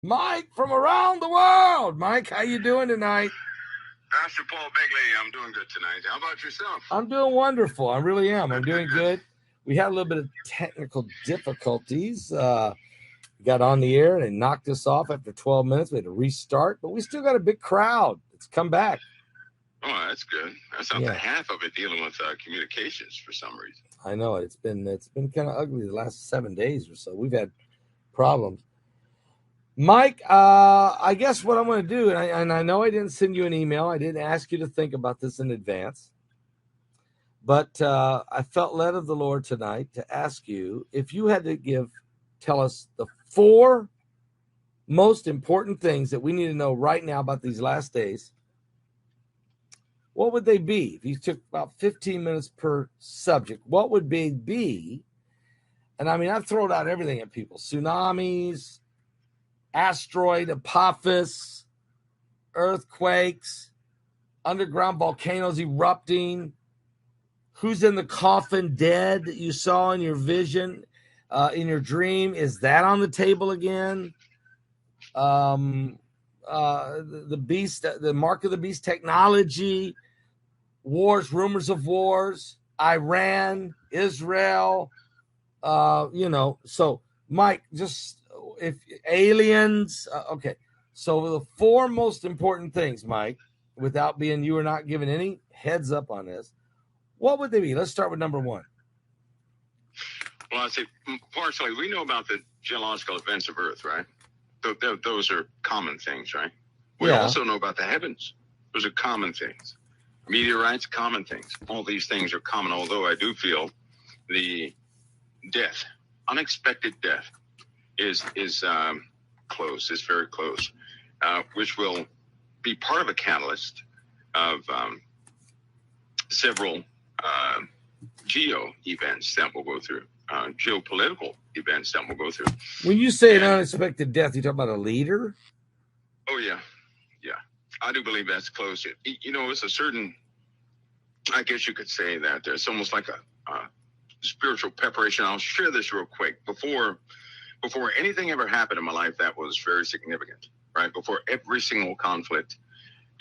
Mike from around the world. Mike, how you doing tonight? Pastor Paul Begley, I'm doing good tonight. How about yourself? I'm doing wonderful. I really am. I'm doing good. We had a little bit of technical difficulties. Got on the air and they knocked us off after 12 minutes. We had to restart, but we still got a big crowd. It's come back. Oh, that's good. That's not the half of it dealing with communications for some reason. I know it's been kind of ugly the last 7 days or so. We've had problems. Mike, I guess what I'm going to do, and I know I didn't send you an email. I didn't ask you to think about this in advance. But I felt led of the Lord tonight to ask you if you had to tell us the 4 most important things that we need to know right now about these last days. What would they be? If you took about 15 minutes per subject, what would they be? And I mean, I've thrown out everything at people: tsunamis, asteroid, Apophis, earthquakes, underground volcanoes erupting, who's in the coffin dead that you saw in your vision, in your dream. Is that on the table again? The beast, the mark of the beast technology, wars, rumors of wars, Iran, Israel, so Mike, just if aliens, okay. So the 4 most important things, Mike, without being, you are not giving any heads up on this, what would they be? Let's start with number 1. Well, I'd say partially we know about the geological events of Earth, right? Those are common things, right? We also know about the heavens. Those are common things. Meteorites, common things. All these things are common, although I do feel the death, unexpected death, is close, is very close, which will be part of a catalyst of several geo events that we'll go through, geopolitical events that we'll go through. When you say an unexpected death, you talk about a leader? Oh, yeah. I do believe that's close. It's a certain, I guess you could say that it's almost like a spiritual preparation. I'll share this real quick. Before anything ever happened in my life that was very significant, right? Before every single conflict,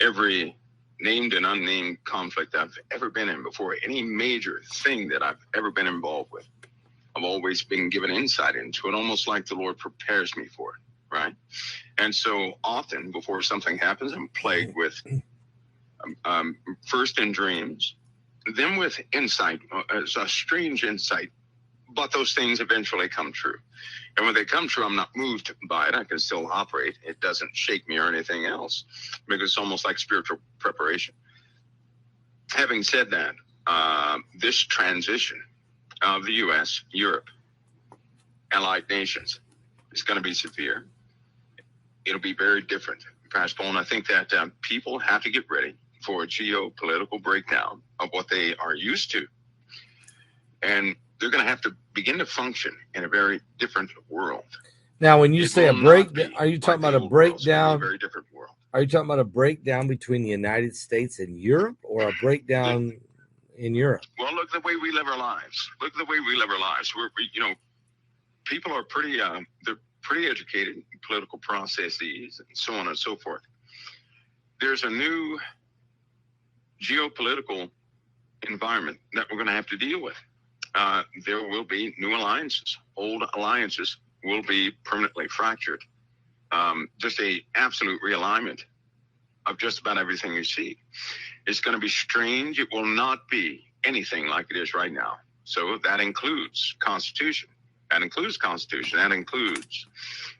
every named and unnamed conflict I've ever been in, before any major thing that I've ever been involved with, I've always been given insight into it, almost like the Lord prepares me for it, right? And so often before something happens, I'm plagued with first in dreams, then with insight. It's a strange insight, but those things eventually come true. And when they come true, I'm not moved by it. I can still operate. It doesn't shake me or anything else, because it's almost like spiritual preparation. Having said that, this transition of the U.S., Europe, allied nations is going to be severe. It'll be very different, Pastor Paul. And I think that people have to get ready for a geopolitical breakdown of what they are used to. And they're going to have to begin to function in a very different world. Now, when you say a breakdown, are you talking about a breakdown? A very different world. Are you talking about a breakdown between the United States and Europe, or a breakdown in Europe? Well, look at the way we live our lives. People are pretty, they're pretty educated in political processes and so on and so forth. There's a new geopolitical environment that we're going to have to deal with. There will be new alliances. Old alliances will be permanently fractured. Just a absolute realignment of just about everything you see. It's going to be strange. It will not be anything like it is right now. So that includes Constitution. That includes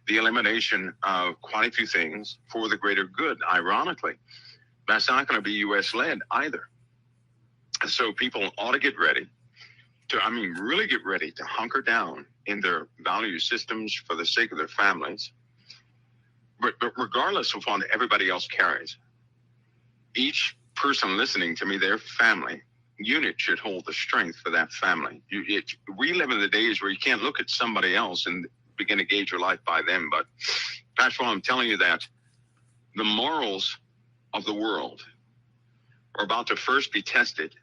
the elimination of quite a few things for the greater good. Ironically, that's not going to be U.S.-led either. So people ought to get ready really get ready to hunker down in their value systems for the sake of their families. But regardless of what everybody else carries, each person listening to me, their family unit should hold the strength for that family. We live in the days where you can't look at somebody else and begin to gauge your life by them. But Pastor, I'm telling you that the morals of the world are about to first be tested.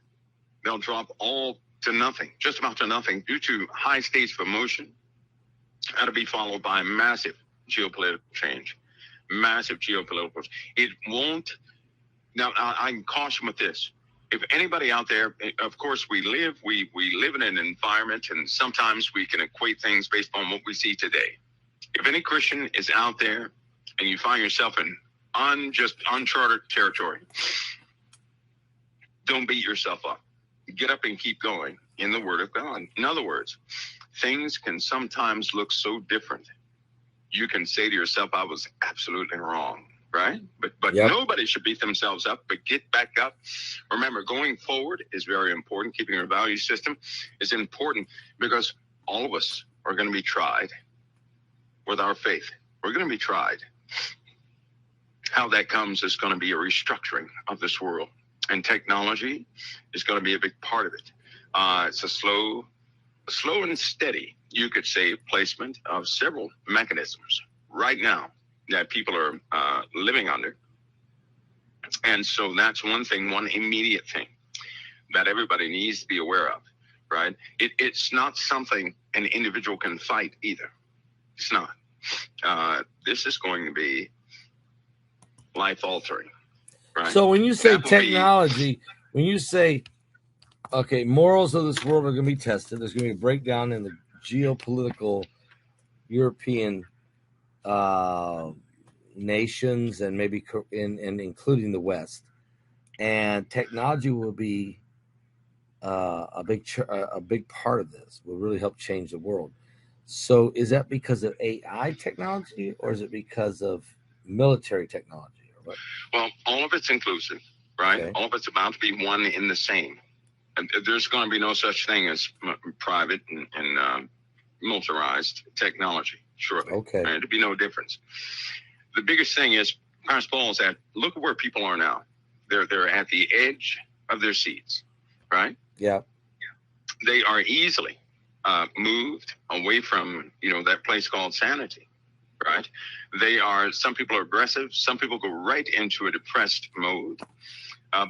They'll drop all to nothing, just about to nothing, due to high states of emotion. That'll be followed by massive geopolitical change. Massive geopolitical. It won't. Now, I can caution with this. If anybody out there, of course, we live in an environment, and sometimes we can equate things based on what we see today. If any Christian is out there and you find yourself in just uncharted territory, don't beat yourself up. Get up and keep going in the Word of God. In other words, things can sometimes look so different. You can say to yourself, I was absolutely wrong, right? But Yep. Nobody should beat themselves up, but get back up. Remember, going forward is very important. Keeping your value system is important because all of us are going to be tried with our faith. We're going to be tried. How that comes is going to be a restructuring of this world. And technology is going to be a big part of it. It's a slow and steady, you could say, placement of several mechanisms right now that people are living under. And so that's one thing, one immediate thing that everybody needs to be aware of, right? It's not something an individual can fight either. It's not. This is going to be life-altering. Right. So when you say technology, when you say, okay, morals of this world are going to be tested, there's going to be a breakdown in the geopolitical European nations and maybe including the West, and technology will be a big part of this. Will really help change the world. So is that because of AI technology, or is it because of military technology? Well, all of it's inclusive, right? Okay. All of it's about to be one in the same. And there's going to be no such thing as private and militarized technology, surely. Okay. Right? There'd be no difference. The biggest thing is, Pastor Paul is at, look at where people are now. They're at the edge of their seats, right? Yeah. They are easily moved away from, that place called sanity. Right. Some people are aggressive. Some people go right into a depressed mode.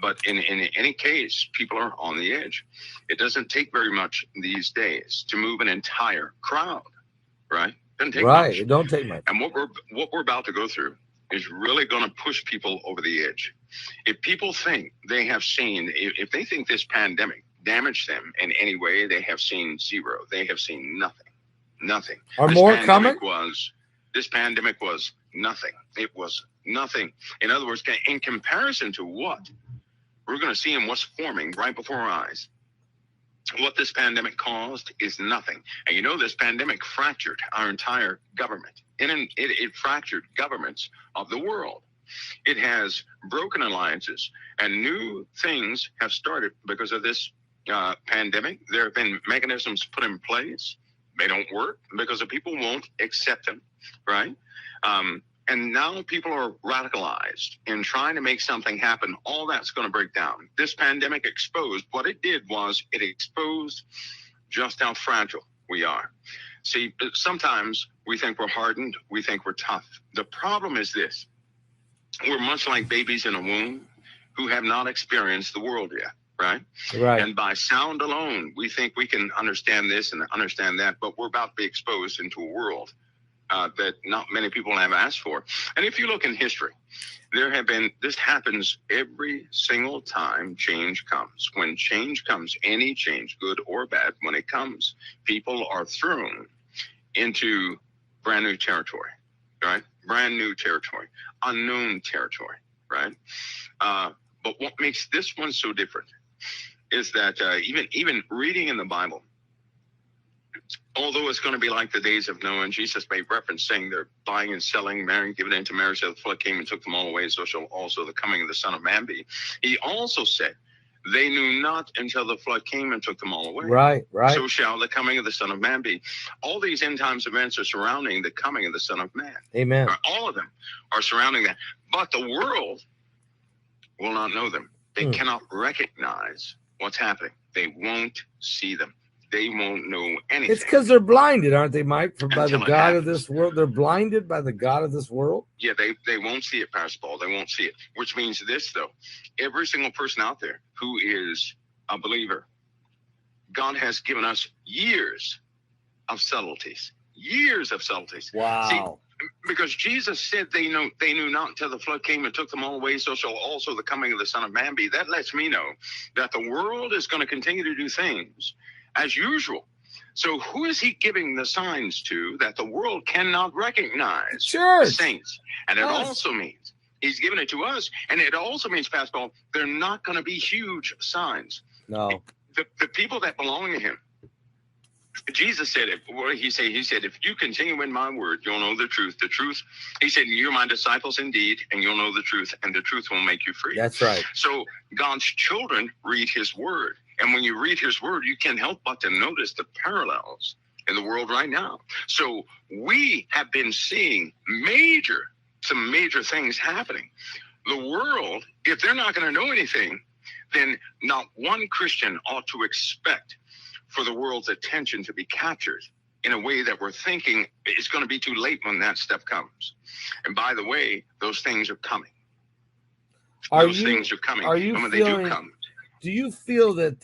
But in any case, people are on the edge. It doesn't take very much these days to move an entire crowd. Right. Doesn't take much. It don't take much. And what we're about to go through is really going to push people over the edge. If people think they have seen, if they think this pandemic damaged them in any way, they have seen zero. They have seen nothing. Nothing. Are more coming? This pandemic was nothing. It was nothing. In other words, in comparison to what we're going to see and what's forming right before our eyes, what this pandemic caused is nothing. And this pandemic fractured our entire government. It fractured governments of the world. It has broken alliances, and new things have started because of this pandemic. There have been mechanisms put in place. They don't work because the people won't accept them. Right. And now people are radicalized in trying to make something happen. All that's going to break down. This pandemic exposed, what it did was it exposed just how fragile we are. See, sometimes we think we're hardened. We think we're tough. The problem is this. We're much like babies in a womb who have not experienced the world yet. Right. And by sound alone, we think we can understand this and understand that. But we're about to be exposed into a world that not many people have asked for. And if you look in history, this happens every single time change comes. When change comes, any change, good or bad, when it comes, people are thrown into brand new territory, right? Brand new territory, unknown territory, right? But what makes this one so different is that even reading in the Bible, although it's going to be like the days of Noah, and Jesus made reference saying they're buying and selling, marrying, giving into marriage, so the flood came and took them all away, so shall also the coming of the Son of Man be. He also said, they knew not until the flood came and took them all away. Right. So shall the coming of the Son of Man be. All these end times events are surrounding the coming of the Son of Man. Amen. All of them are surrounding that. But the world will not know them. They cannot recognize what's happening. They won't see them. They won't know anything. It's because they're blinded, aren't they, Mike? By the God of this world. They're blinded by the God of this world. Yeah, they won't see it, Pastor Paul. They won't see it. Which means this, though. Every single person out there who is a believer, God has given us years of subtleties. Years of subtleties. Wow. See, Because Jesus said they knew not until the flood came and took them all away, so shall also the coming of the Son of Man be. That lets me know that the world is going to continue to do things as usual. So who is he giving the signs to that the world cannot recognize? Church. The saints. And it also means he's giving it to us. And it also means, Pastor Paul, they're not going to be huge signs. No. The people that belong to him. Jesus said it. What did he say? He said, if you continue in my word, you'll know the truth. The truth, he said, you're my disciples indeed, and you'll know the truth, and the truth will make you free. That's right. So God's children read his word. And when you read his word, you can't help but to notice the parallels in the world right now. So we have been seeing some major things happening. The world, if they're not going to know anything, then not one Christian ought to expect for the world's attention to be captured in a way that we're thinking it's going to be too late when that stuff comes. And by the way, those things are coming. Those things are coming. And when they do come, do you feel that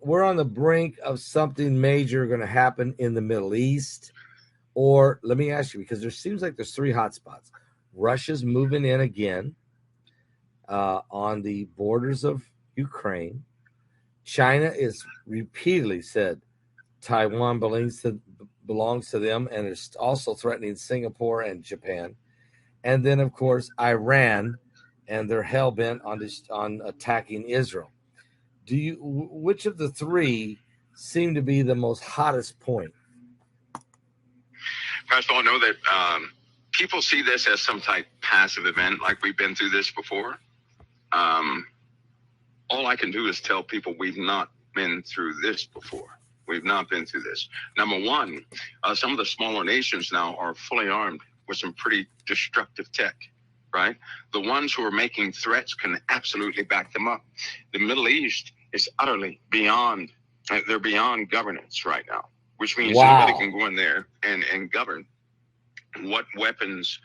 we're on the brink of something major going to happen in the Middle East? Or let me ask you, because there seems like there's three hot spots. Russia's moving in again on the borders of Ukraine. China is repeatedly said Taiwan belongs to them and is also threatening Singapore and Japan. And then, of course, Iran, and they're hell-bent on attacking Israel. Which of the three seem to be the most hottest point? First of all, I know that people see this as some type of passive event, like we've been through this before. All I can do is tell people we've not been through this before. We've not been through this. Number one, some of the smaller nations now are fully armed with some pretty destructive tech, right? The ones who are making threats can absolutely back them up. The Middle East is utterly beyond, they're beyond governance right now, which means nobody can go in there and govern what weapons,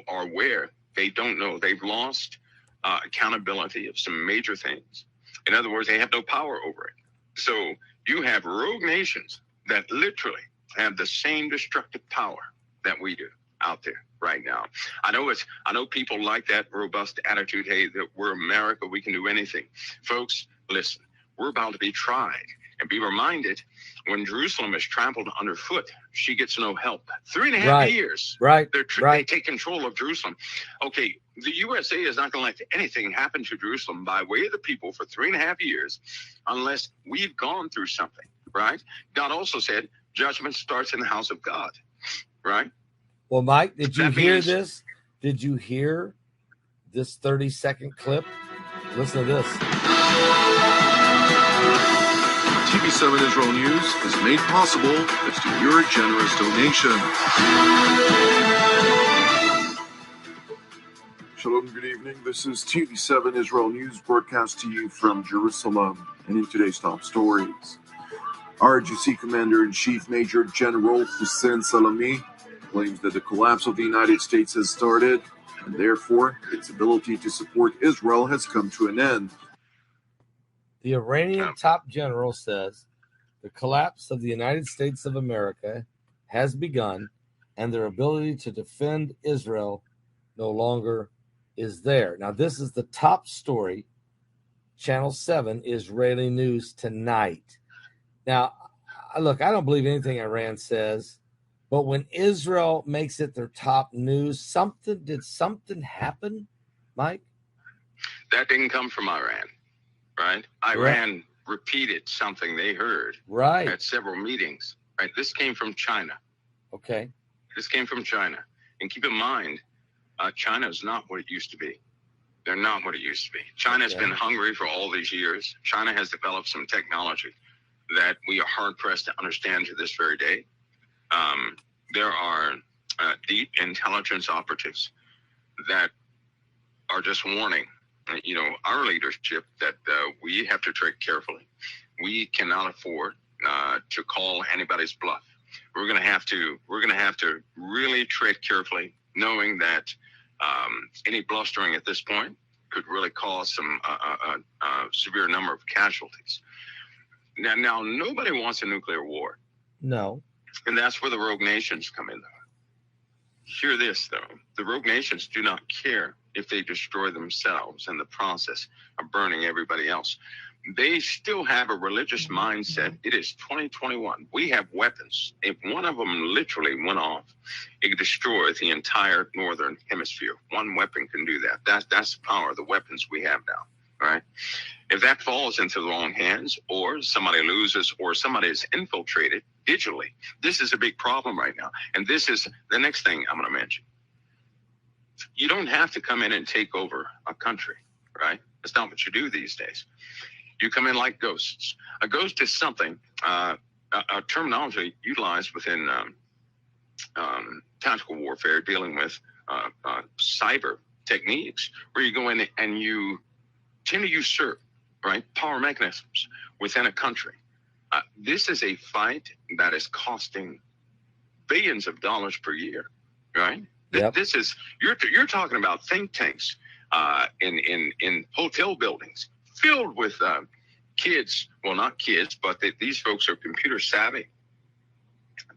are where. They don't know. They've lost accountability of some major things. In other words, they have no power over it. So you have rogue nations that literally have the same destructive power that we do out there right now. I know people like that robust attitude. Hey, that we're America, we can do anything. Folks, listen, we're about to be tried. And be reminded, when Jerusalem is trampled underfoot, she gets no help. 3.5 years. Right. They take control of Jerusalem. Okay, the USA is not going to let anything happen to Jerusalem by way of the people for 3.5 years unless we've gone through something, right? God also said judgment starts in the house of God, right? Well, Mike, did you hear this? Did you hear this 30-second clip? Listen to this. TV7 Israel News is made possible thanks to your generous donation. Shalom, good evening. This is TV7 Israel News broadcast to you from Jerusalem. And in today's top stories, RGC Commander-in-Chief Major General Hussein Salami claims that the collapse of the United States has started, and therefore its ability to support Israel has come to an end. The Iranian top general says the collapse of the United States of America has begun, and their ability to defend Israel no longer is there. Now, this is the top story, Channel 7, Israeli News tonight. Now, look, I don't believe anything Iran says, but when Israel makes it their top news, did something happen, Mike? That didn't come from Iran. Right? Iran repeated something they heard at several meetings. Right? This came from China. Okay. This came from China. And keep in mind, China is not what it used to be. They're not what it used to be. China's been hungry for all these years. China has developed some technology that we are hard-pressed to understand to this very day. There are deep intelligence operatives that are just warning our leadership that we have to tread carefully. We cannot afford to call anybody's bluff. We're going to have to really tread carefully, knowing that any blustering at this point could really cause some severe number of casualties. Now, nobody wants a nuclear war. No. And that's where the rogue nations come in. Hear this, though. The rogue nations do not care if they destroy themselves in the process of burning everybody else. They still have a religious mindset. It is 2021. We have weapons. If one of them literally went off, it could destroy the entire northern hemisphere. One weapon can do that. That's the power of the weapons we have now, right? If that falls into the wrong hands, or somebody loses, or somebody is infiltrated digitally, this is a big problem right now. And this is the next thing I'm going to mention. You don't have to come in and take over a country, right? That's not what you do these days. You come in like ghosts. A ghost is something, a terminology utilized within tactical warfare, dealing with cyber techniques, where you go in and you tend to usurp, right, power mechanisms within a country. This is a fight that is costing billions of dollars per year, right? Yep. This is you're talking about think tanks in hotel buildings filled with kids. Well, not kids, but these folks are computer savvy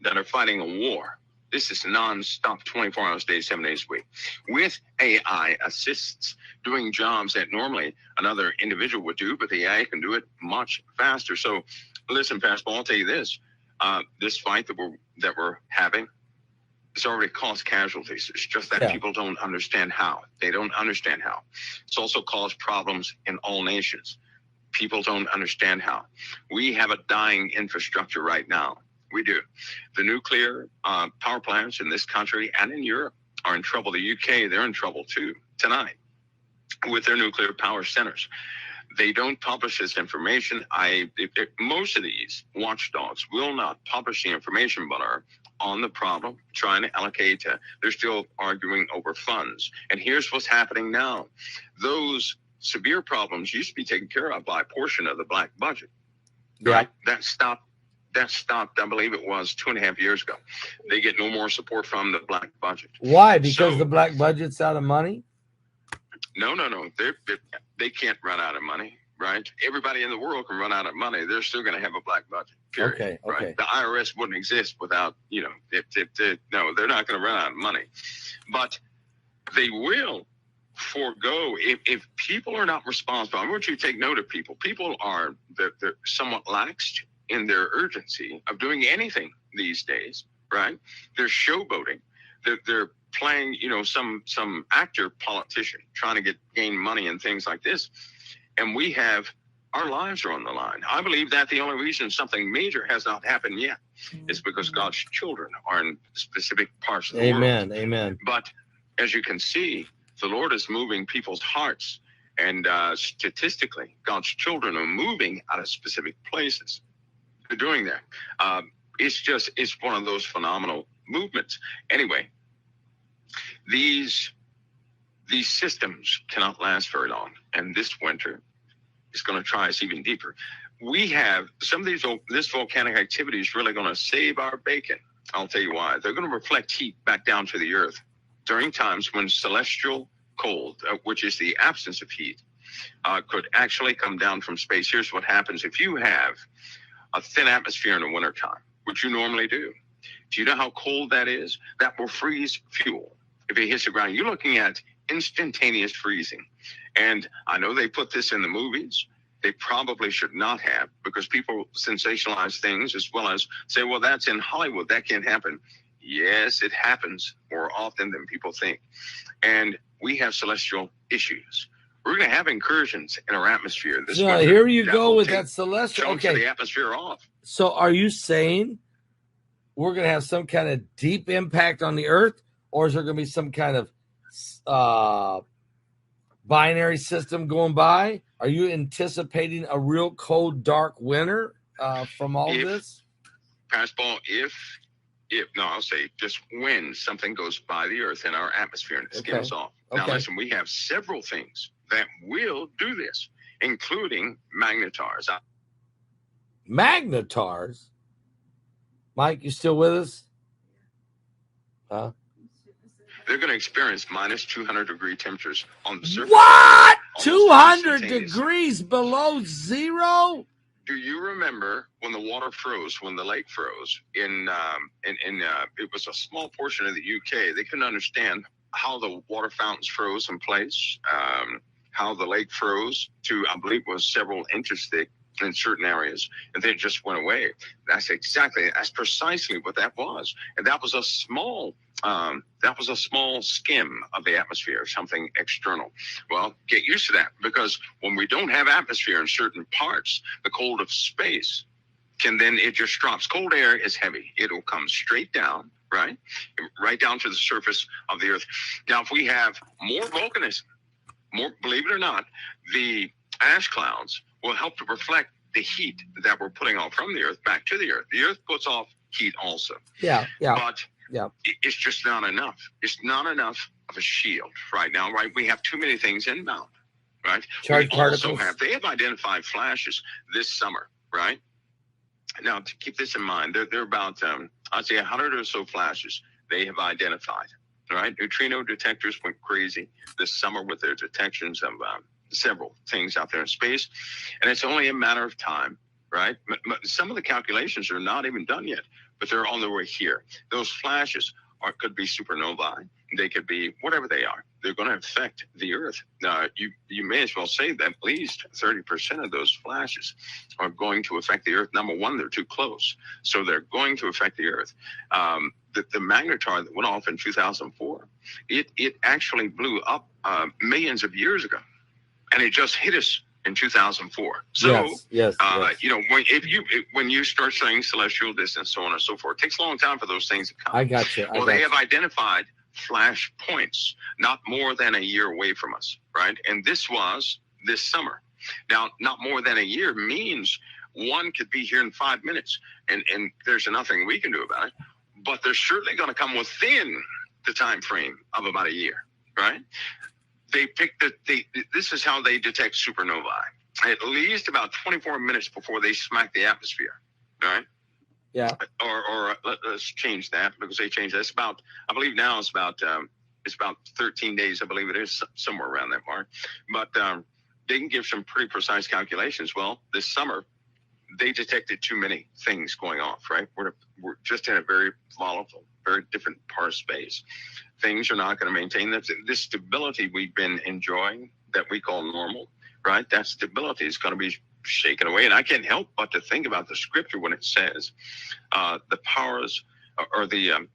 that are fighting a war. This is nonstop, 24 hours a day, 7 days a week, with AI assists doing jobs that normally another individual would do, but the AI can do it much faster. So, listen, Pastor Paul, I'll tell you this: this fight that we're having, it's already caused casualties. It's just that people don't understand how. They don't understand how. It's also caused problems in all nations. People don't understand how. We have a dying infrastructure right now. We do. The nuclear power plants in this country and in Europe are in trouble. The UK, they're in trouble too tonight with their nuclear power centers. They don't publish this information. Most of these watchdogs will not publish the information, but are on the problem, trying to allocate. They're still arguing over funds. And here's what's happening now. Those severe problems used to be taken care of by a portion of the black budget. Right? That stopped, I believe it was 2.5 years ago. They get no more support from the black budget. Why? Because the black budget's out of money? No. They can't run out of money, right? Everybody in the world can run out of money. They're still going to have a black budget, period. Okay. Right? The IRS wouldn't exist without, no, they're not going to run out of money. But they will forego, if people are not responsible. I want you to take note of people. People are, they're somewhat laxed in their urgency of doing anything these days, right? They're showboating. They're playing, some actor politician trying to gain money and things like this. And our lives are on the line. I believe that the only reason something major has not happened yet is because God's children are in specific parts of the world. Amen. But as you can see, the Lord is moving people's hearts. And statistically, God's children are moving out of specific places. They're doing that. It's one of those phenomenal movements. Anyway, these systems cannot last very long, and this winter is going to try us even deeper. We have some of this volcanic activity is really going to save our bacon. I'll tell you why. They're going to reflect heat back down to the earth during times when celestial cold, which is the absence of heat, could actually come down from space. Here's what happens if you have a thin atmosphere in the wintertime, which you normally do. Do you know how cold that is? That will freeze fuel. If it hits the ground, you're looking at instantaneous freezing. And I know they put this in the movies. They probably should not have, because people sensationalize things as well as say, well, that's in Hollywood. That can't happen. Yes, it happens more often than people think. And we have celestial issues. We're going to have incursions in our atmosphere. Here you go with that celestial. Okay. The atmosphere off. So are you saying we're going to have some kind of deep impact on the earth, or is there going to be some kind of binary system going by? Are you anticipating a real cold, dark winter from all this? Pastor Paul, I'll say just when something goes by the earth in our atmosphere and it skims off. Now, listen, we have several things that will do this, including magnetars. Magnetars? Mike, you still with us? Huh? They're going to experience minus 200 degree temperatures on the surface. What? 200 degrees below zero? Do you remember when the water froze, when the lake froze it was a small portion of the UK. They couldn't understand how the water fountains froze in place, how the lake froze to, I believe, was several inches thick in certain areas, and then it just went away. That's precisely what that was. And that was a small skim of the atmosphere, something external. Well, get used to that, because when we don't have atmosphere in certain parts, the cold of space it just drops. Cold air is heavy. It'll come straight down, right down to the surface of the earth. Now, if we have more volcanism, believe it or not, the ash clouds will help to reflect the heat that we're putting off from the earth back to the earth. The earth puts off heat also. Yeah. But it's just not enough. It's not enough of a shield right now, right? We have too many things inbound, right? Charged particles. They have identified flashes this summer, right? Now, to keep this in mind, there are about, I'd say 100 or so flashes they have identified, right? Neutrino detectors went crazy this summer with their detections of several things out there in space. And it's only a matter of time, right? Some of the calculations are not even done yet, but they're on their way here. Those flashes could be supernovae. They could be whatever they are. They're going to affect the Earth. You may as well say that at least 30% of those flashes are going to affect the Earth. Number one, they're too close, so they're going to affect the Earth. The magnetard that went off in 2004, it actually blew up millions of years ago, and it just hit us in 2004. So, yes. When you start saying celestial distance, so on and so forth, it takes a long time for those things to come. I got you. They have identified flash points not more than a year away from us, right? And this was this summer. Now, not more than a year means one could be here in 5 minutes, and there's nothing we can do about it. But they're certainly going to come within the time frame of about a year, right? They picked this is how they detect supernovae. At least about 24 minutes before they smack the atmosphere, right? Yeah. Or let's change that, because they changed that. It's about, I believe now it's about 13 days. I believe it is, somewhere around that mark. But they can give some pretty precise calculations. Well, this summer they detected too many things going off, right? We're just in a very volatile, very different part of space. Things are not going to maintain this stability we've been enjoying that we call normal, right? That stability is going to be shaken away. And I can't help but to think about the scripture when it says the powers the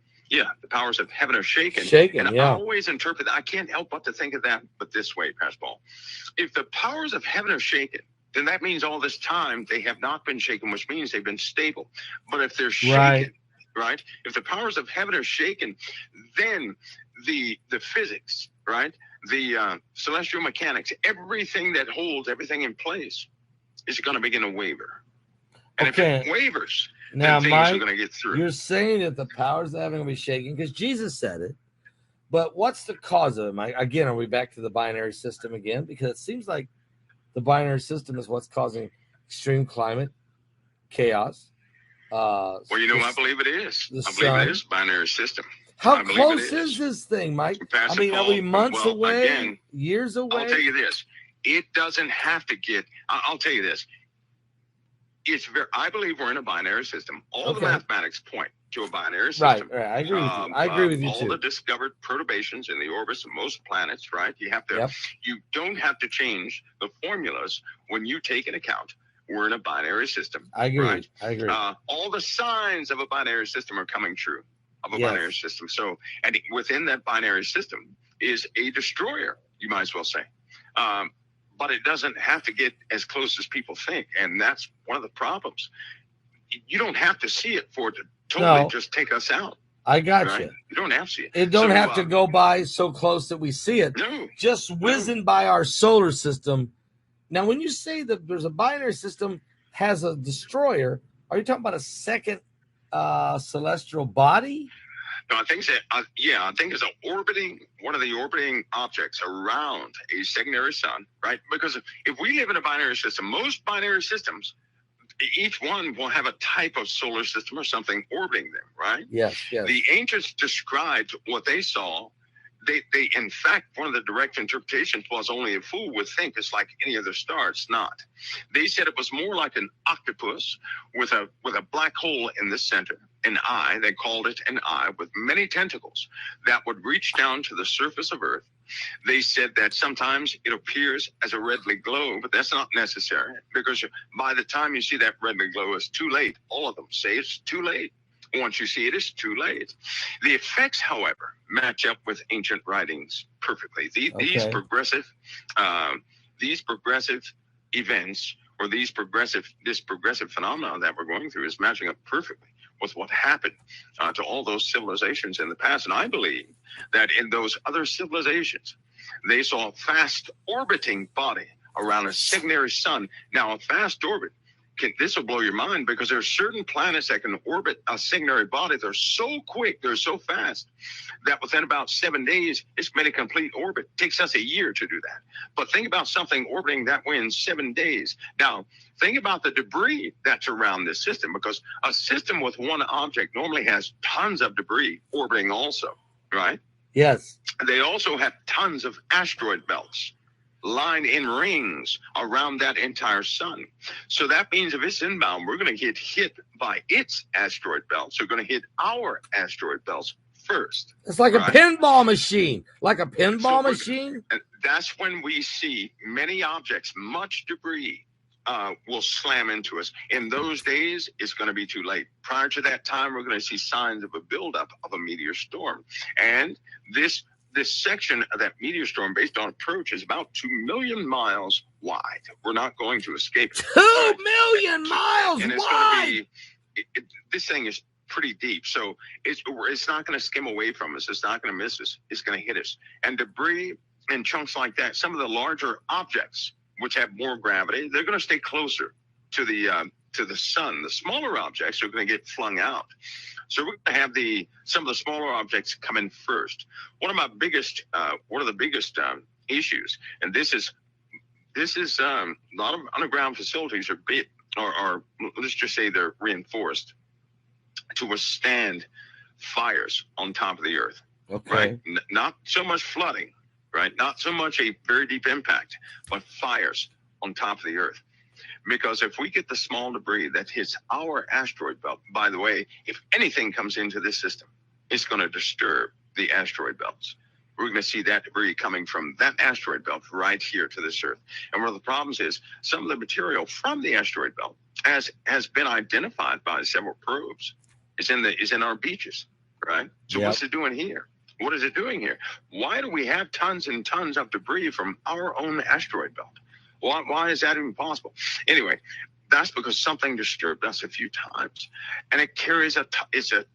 powers of heaven are shaken. I always interpret that. I can't help but to think of that, but this way, Pastor Paul. If the powers of heaven are shaken, then that means all this time they have not been shaken, which means they've been stable. But if they're shaken, right? If the powers of heaven are shaken, then the physics, right? The celestial mechanics, everything that holds everything in place is going to begin to waver. And if it wavers, now, then things Mike, are going to get through. You're saying that the powers of heaven are going to be shaking because Jesus said it. But what's the cause of it, Mike? Again, are we back to the binary system again? Because it seems like the binary system is what's causing extreme climate chaos. I believe it is. I believe it is a binary system. How close is this thing, Mike? Pastor I mean, Paul, are we months away, again, years away? I'll tell you this. It doesn't have to get, I'll tell you this. I believe we're in a binary system. All the mathematics point to a binary system. Right. I agree with you. I agree with you all too. All the discovered perturbations in the orbits of most planets, right? You don't have to change the formulas when you take into account we're in a binary system. I agree. Right? I agree. All the signs of a binary system are coming true of a binary system. So, and within that binary system is a destroyer, you might as well say. But it doesn't have to get as close as people think. And that's one of the problems. You don't have to see it for it to totally just take us out. I got you. You don't have to see it. It don't have to go by so close that we see it. No. Just whizzing by our solar system. Now, when you say that there's a binary system has a destroyer, are you talking about a second celestial body? No, I think it's one of the orbiting objects around a secondary sun, right? Because if we live in a binary system, most binary systems, each one will have a type of solar system or something orbiting them, right? Yes. The ancients described what they saw. They in fact, one of the direct interpretations was only a fool would think it's like any other star. It's not. They said it was more like an octopus with a black hole in the center, an eye. They called it an eye with many tentacles that would reach down to the surface of Earth. They said that sometimes it appears as a redly glow, but that's not necessary, because by the time you see that redly glow, it's too late. All of them say it's too late. Once you see it, it's too late. The effects, however, match up with ancient writings perfectly. These progressive events, or this progressive phenomenon that we're going through, is matching up perfectly with what happened to all those civilizations in the past. And I believe that in those other civilizations, they saw a fast orbiting body around a signatory sun. Now, a fast orbit, this will blow your mind, because there are certain planets that can orbit a signatory body. They're so quick, they're so fast, that within about 7 days, it's made a complete orbit. It takes us a year to do that. But think about something orbiting that way in 7 days. Now, think about the debris that's around this system, because a system with one object normally has tons of debris orbiting also, right? Yes. They also have tons of asteroid belts lined in rings around that entire sun. So that means if it's inbound, we're going to get hit by its asteroid belts. We're going to hit our asteroid belts first. It's like a pinball machine. Like a pinball machine? That's when we see many objects, much debris, will slam into us. In those days, it's going to be too late. Prior to that time, we're going to see signs of a buildup of a meteor storm. And this section of that meteor storm, based on approach, is about 2 million miles wide. We're not going to escape it. 2 million miles and it's wide! Going to be, this thing is pretty deep. So it's not going to skim away from us. It's not going to miss us. It's going to hit us. And debris and chunks like that, some of the larger objects, which have more gravity, they're going to stay closer to the sun. The smaller objects are going to get flung out. So we're going to have some of the smaller objects come in first. One of the biggest issues, and this is a lot of underground facilities are big, or let's just say they're reinforced to withstand fires on top of the Earth. Okay. Right? Not so much flooding, right? Not so much a very deep impact, but fires on top of the Earth. Because if we get the small debris that hits our asteroid belt, by the way, if anything comes into this system, it's going to disturb the asteroid belts. We're going to see that debris coming from that asteroid belt right here to this Earth. And one of the problems is some of the material from the asteroid belt has been identified by several probes. Is in our beaches, right? So What's it doing here? What is it doing here? Why do we have tons and tons of debris from our own asteroid belt? Why is that even possible? Anyway, that's because something disturbed us a few times, and it carries it's a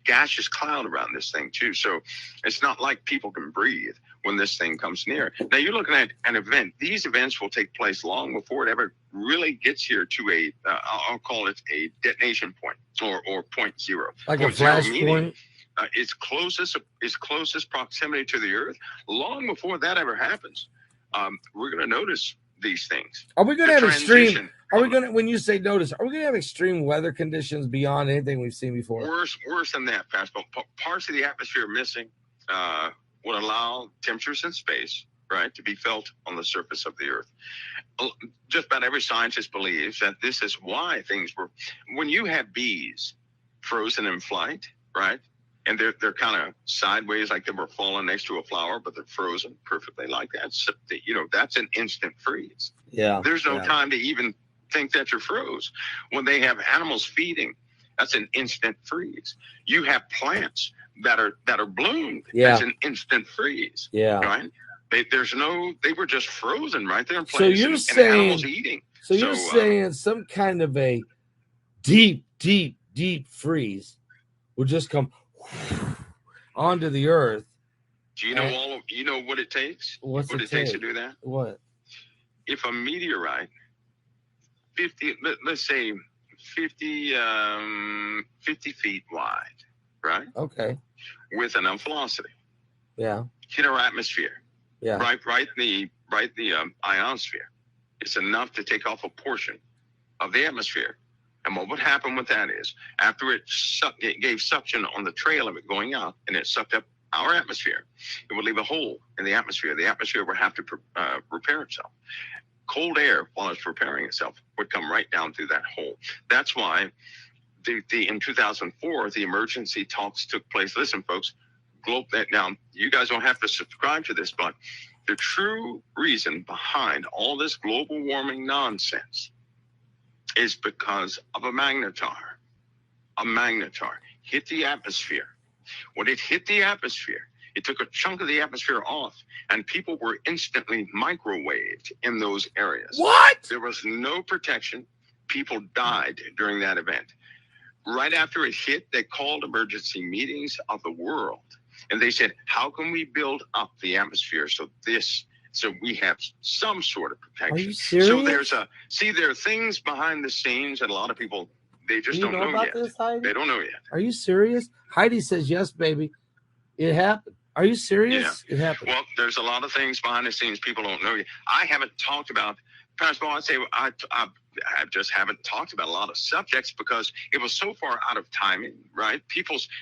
gaseous cloud around this thing too. So it's not like people can breathe when this thing comes near. Now you're looking at an event. These events will take place long before it ever really gets here to I'll call it a detonation point or point zero. Like a flash point? Its closest proximity to the Earth. Long before that ever happens, we're going to notice these things. Are we going to have extreme? Are we going to, when you say notice, are we going to have extreme weather conditions beyond anything we've seen before? Worse than that, Pascal. Parts of the atmosphere missing would allow temperatures in space, right, to be felt on the surface of the Earth. Just about every scientist believes that this is why things were. When you have bees frozen in flight, right? And they're kind of sideways, like they were falling next to a flower, but they're frozen perfectly like that. So, that's an instant freeze. Yeah. There's no time to even think that you're froze. When they have animals feeding, that's an instant freeze. You have plants that are bloomed. Yeah. That's an instant freeze. Yeah. Right. They were just frozen right there in place. So you're and saying animals eating. So you're saying some kind of a deep freeze will just come onto the Earth. Do you know you know what it takes? What it takes to do that? What? If a meteorite, 50 feet wide, right? Okay. With enough velocity. Yeah. Hit our atmosphere. Yeah. Right the ionosphere. It's enough to take off a portion of the atmosphere. And what would happen with that is, after it gave suction on the trail of it going out, and it sucked up our atmosphere, it would leave a hole in the atmosphere. The atmosphere would have to repair itself. Cold air, while it's repairing itself, would come right down through that hole. That's why in 2004, the emergency talks took place. Listen, folks, now you guys don't have to subscribe to this, but the true reason behind all this global warming nonsense is because of a magnetar. A magnetar hit the atmosphere. When it hit the atmosphere, it took a chunk of the atmosphere off, and people were instantly microwaved in those areas. What? There was no protection. People died during that event. Right after it hit, they called emergency meetings of the world. And they said, how can we build up the atmosphere so we have some sort of protection? Are you serious? So there are things behind the scenes that a lot of people, they just don't know about yet. this, Heidi? They don't know yet. Are you serious? Heidi says, yes, baby. It happened. Are you serious? Yeah. It happened. Well, there's a lot of things behind the scenes people don't know yet. I haven't talked about, Pastor Paul, I'd say I just haven't talked about a lot of subjects because it was so far out of timing, right?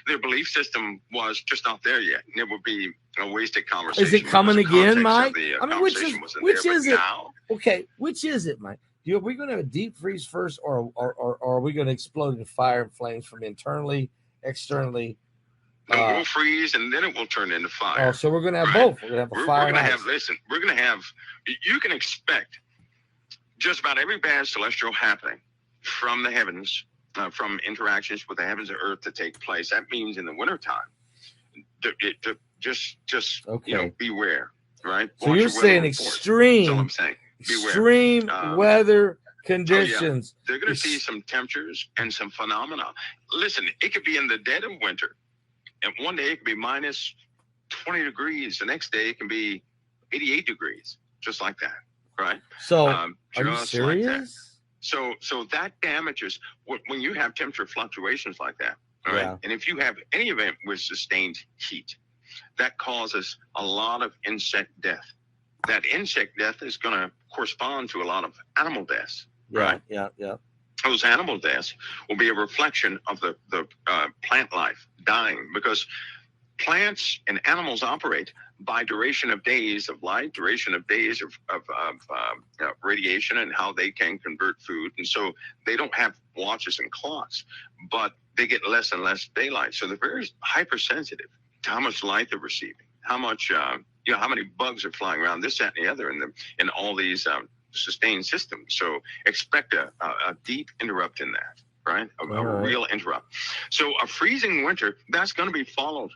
Their belief system was just not there yet. And it would be a wasted conversation. Is it coming again, Mike? I mean, which is it? Now, okay, which is it, Mike? Are we going to have a deep freeze first, or are we going to explode into fire and flames from internally, externally? We'll freeze, and then it will turn into fire. Oh, so we're going to have both. We're going to have a fire. We're going to have. You can expect just about every bad celestial happening from the heavens, from interactions with the heavens and earth to take place. That means in the wintertime, just beware, right? So you're saying extreme. That's all I'm saying. Beware. Extreme weather conditions. They're going to see some temperatures and some phenomena. Listen, it could be in the dead of winter, and one day it could be minus 20 degrees. The next day it can be 88 degrees, just like that, right? So, are you serious? Like that. So that damages when you have temperature fluctuations like that, all right? Yeah. And if you have any event with sustained heat, that causes a lot of insect death. That insect death is going to correspond to a lot of animal deaths, right? Yeah. Those animal deaths will be a reflection of the plant life dying, because plants and animals operate by duration of days of light, duration of days of radiation, and how they can convert food. And so they don't have watches and clocks, but they get less and less daylight. So they're very hypersensitive to how much light they're receiving, how much, how many bugs are flying around, this, that, and the other in all these sustained systems. So expect a deep interrupt in that, right? A real interrupt. So a freezing winter, that's going to be followed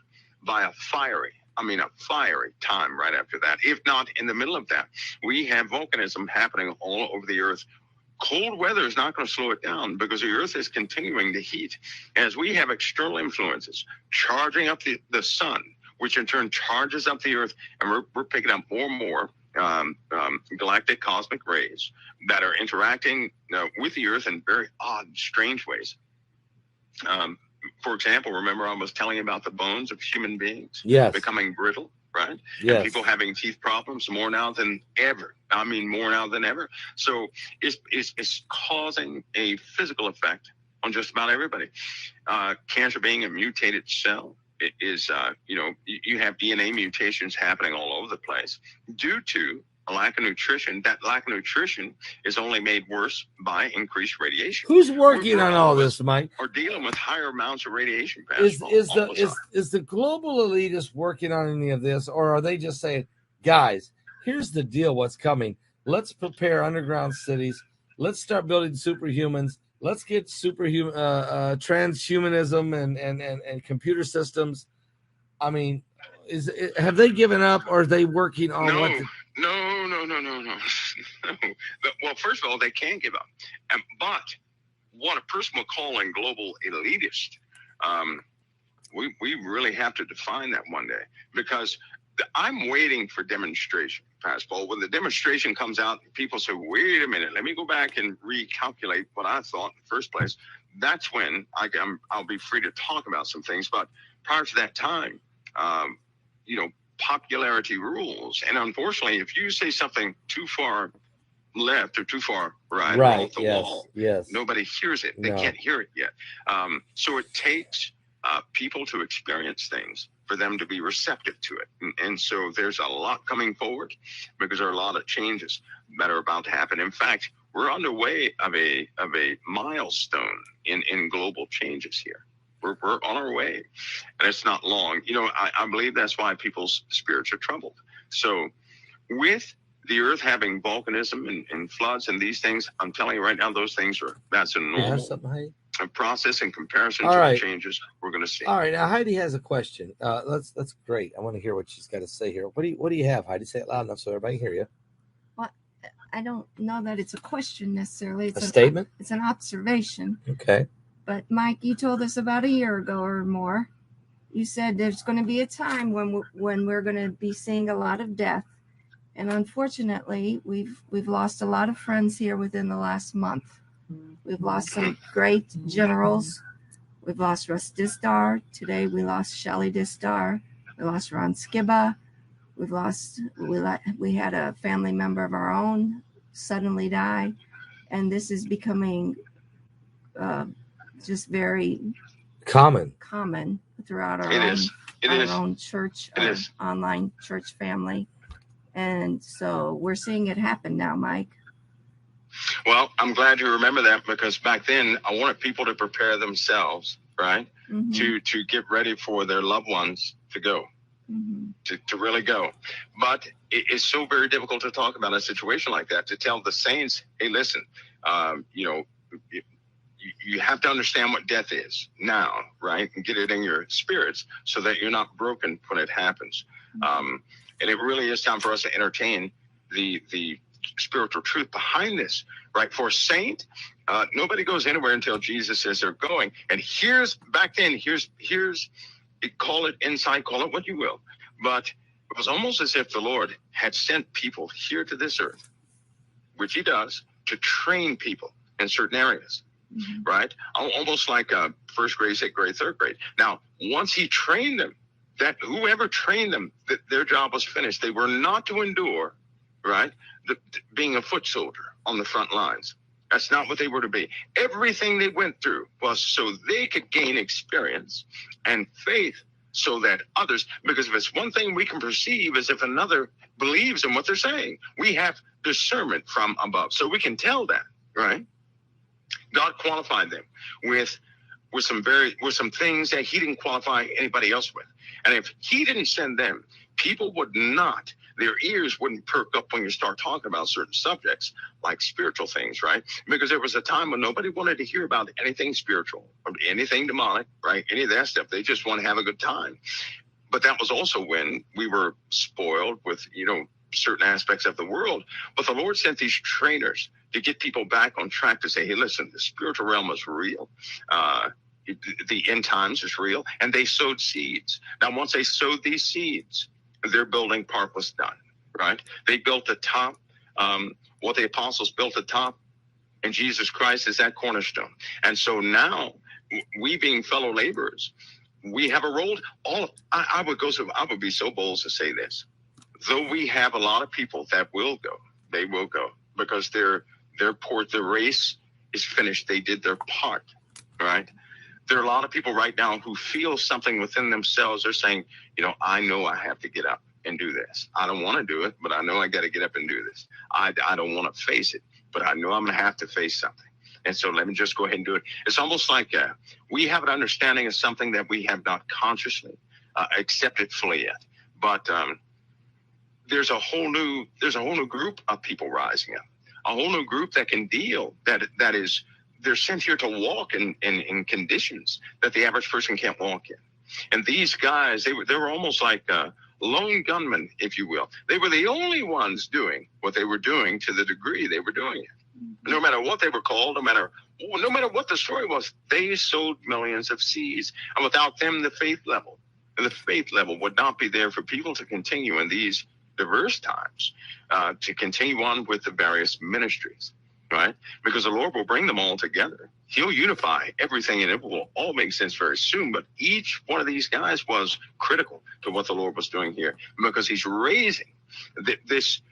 by a fiery time right after that. If not in the middle of that, we have volcanism happening all over the earth. Cold weather is not going to slow it down because the earth is continuing to heat. As we have external influences charging up the sun, which in turn charges up the earth, and we're picking up more and more galactic cosmic rays that are interacting with the earth in very odd, strange ways. For example, remember I was telling you about the bones of human beings becoming brittle, right? Yes. And people having teeth problems more now than ever. I mean, more now than ever. So it's causing a physical effect on just about everybody. Cancer being a mutated cell, it is, you have DNA mutations happening all over the place due to a lack of nutrition. That lack of nutrition is only made worse by increased radiation. Who's working on all this, Mike? Or dealing with higher amounts of radiation. Is the global elitists working on any of this, or are they just saying, guys, here's the deal, what's coming. Let's prepare underground cities. Let's start building superhumans. Let's get superhuman transhumanism and computer systems. I mean, have they given up, or are they working on No. what? No. Well, first of all, they can't give up. But what a person would call a global elitist, we really have to define that one day, because I'm waiting for demonstration, Pastor Paul. When the demonstration comes out, people say, wait a minute, let me go back and recalculate what I thought in the first place. That's when I'll be free to talk about some things. But prior to that time, popularity rules. And unfortunately, if you say something too far left or too far right off the wall, nobody hears it. They can't hear it yet. So it takes people to experience things, for them to be receptive to it. And so there's a lot coming forward because there are a lot of changes that are about to happen. In fact, we're on the way of a milestone in global changes here. We're on our way, and it's not long. I believe that's why people's spirits are troubled. So with the earth having volcanism and floods and these things, I'm telling you right now, that's a normal process in comparison to the changes we're going to see. All right, now Heidi has a question. That's great. I want to hear what she's got to say here. What do you have, Heidi? Say it loud enough so everybody can hear you. Well, I don't know that it's a question necessarily. It's a statement? It's an observation. Okay. But Mike, you told us about a year ago or more. You said there's going to be a time when we're going to be seeing a lot of death, and unfortunately, we've lost a lot of friends here within the last month. We've lost some great generals. We've lost Russ Distar. Today we lost Shelley Distar. We lost Ron Skiba. We had a family member of our own suddenly die, and this is becoming just very common throughout our own church, online church family. And so we're seeing it happen now, Mike. Well, I'm glad you remember that, because back then I wanted people to prepare themselves, right? Mm-hmm. To get ready for their loved ones to go, mm-hmm. to really go. But it's so very difficult to talk about a situation like that, to tell the saints, hey, listen, you have to understand what death is now, right? And get it in your spirits so that you're not broken when it happens. Mm-hmm. And it really is time for us to entertain the spiritual truth behind this, right? For a saint, nobody goes anywhere until Jesus says they're going. And back then, call it insight, call it what you will. But it was almost as if the Lord had sent people here to this earth, which he does, to train people in certain areas, mm-hmm. right? Almost like first grade, second grade, third grade. Now, once he trained them, that whoever trained them, that their job was finished. They were not to endure, right, being a foot soldier on the front lines. That's not what they were to be. Everything they went through was so they could gain experience and faith, so that others, because if it's one thing we can perceive is if another believes in what they're saying. We have discernment from above, so we can tell that, right? God qualified them with some things that he didn't qualify anybody else with. And if he didn't send them, people would not, their ears wouldn't perk up when you start talking about certain subjects like spiritual things, right? Because there was a time when nobody wanted to hear about anything spiritual or anything demonic, right? Any of that stuff. They just want to have a good time. But that was also when we were spoiled with, certain aspects of the world. But the Lord sent these trainers to get people back on track, to say, hey, listen, the spiritual realm is real. The end times is real. And they sowed seeds. Now, once they sowed these seeds, their building part was done, right? They built the top, what the apostles built the top, and Jesus Christ is that cornerstone. And so now, we being fellow laborers, we have a role. I would be so bold to say this. Though we have a lot of people that will go, they will go because their race is finished. They did their part, right? There are a lot of people right now who feel something within themselves. They're saying, I know I have to get up and do this. I don't want to do it, but I know I got to get up and do this. I don't want to face it, but I know I'm going to have to face something. And so let me just go ahead and do it. It's almost like we have an understanding of something that we have not consciously accepted fully yet. But there's a whole new group of people rising up, a whole new group that can deal. That is, they're sent here to walk in conditions that the average person can't walk in. And these guys, they were almost like lone gunmen, if you will. They were the only ones doing what they were doing to the degree they were doing it. No matter what they were called, no matter what the story was, they sowed millions of seeds. And without them, the faith level would not be there for people to continue in these diverse times, to continue on with the various ministries, right? Because the Lord will bring them all together. He'll unify everything, and it will all make sense very soon. But each one of these guys was critical to what the Lord was doing here, because he's raising this